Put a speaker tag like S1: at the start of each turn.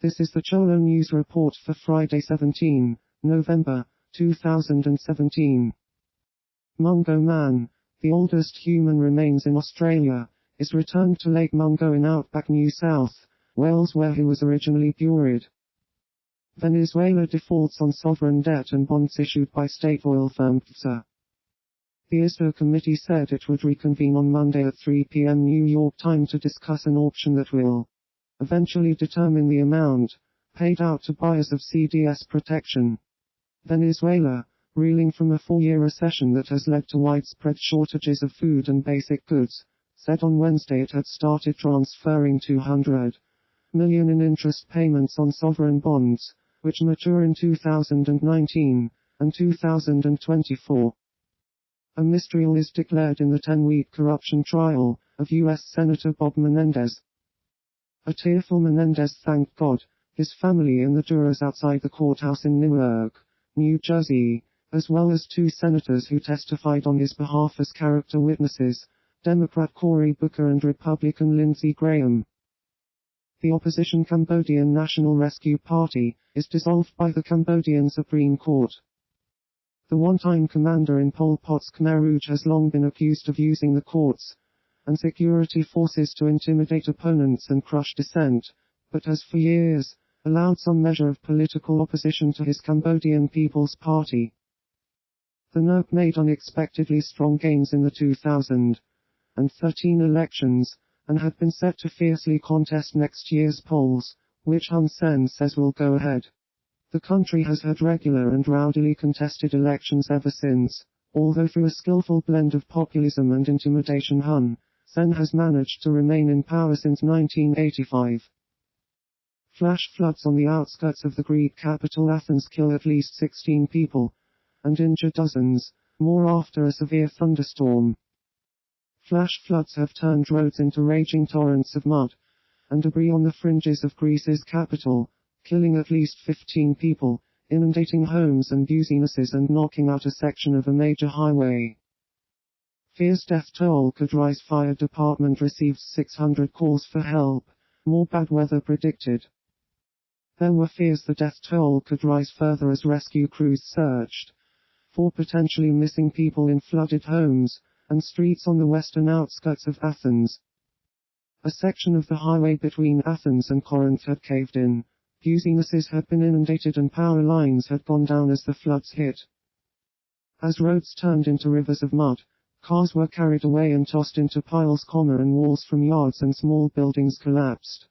S1: This is the Cholo News Report for Friday 17 November 2017. Mungo Man, the oldest human remains in Australia, is returned to Lake Mungo in outback New South Wales where he was originally buried. Venezuela defaults on sovereign debt and bonds issued by state oil firm PDVSA. The ISDA committee said it would reconvene on Monday at 3 p.m. New York time to discuss an auction that will eventually determine the amount paid out to buyers of CDS protection. Venezuela, reeling from a 4-year recession that has led to widespread shortages of food and basic goods, said on Wednesday it had started transferring $200 million in interest payments on sovereign bonds, which mature in 2019 and 2024. A mistrial is declared in the 10-week corruption trial of U.S. Senator Bob Menendez. A tearful Menendez thanked God, his family and the jurors outside the courthouse in Newark, New Jersey, as well as 2 senators who testified on his behalf as character witnesses, Democrat Cory Booker and Republican Lindsey Graham. The opposition Cambodian National Rescue Party is dissolved by the Cambodian Supreme Court. The one-time commander in Pol Pot's Khmer Rouge has long been accused of using the courts and security forces to intimidate opponents and crush dissent, but has for years allowed some measure of political opposition to his Cambodian People's Party. The NERP made unexpectedly strong gains in the 2013 elections, and had been set to fiercely contest next year's polls, which Hun Sen says will go ahead. The country has had regular and rowdily contested elections ever since, although through a skillful blend of populism and intimidation Hun Sen has managed to remain in power since 1985. Flash floods on the outskirts of the Greek capital Athens kill at least 16 people, and injure dozens more after a severe thunderstorm. Flash floods have turned roads into raging torrents of mud and debris on the fringes of Greece's capital, killing at least 15 people, inundating homes and businesses and knocking out a section of a major highway. Fears death toll could rise. Fire department received 600 calls for help, more bad weather predicted. There were fears the death toll could rise further as rescue crews searched for potentially missing people in flooded homes and streets on the western outskirts of Athens. A section of the highway between Athens and Corinth had caved in, businesses had been inundated and power lines had gone down as the floods hit. As roads turned into rivers of mud, cars were carried away and tossed into piles. And walls from yards and small buildings collapsed.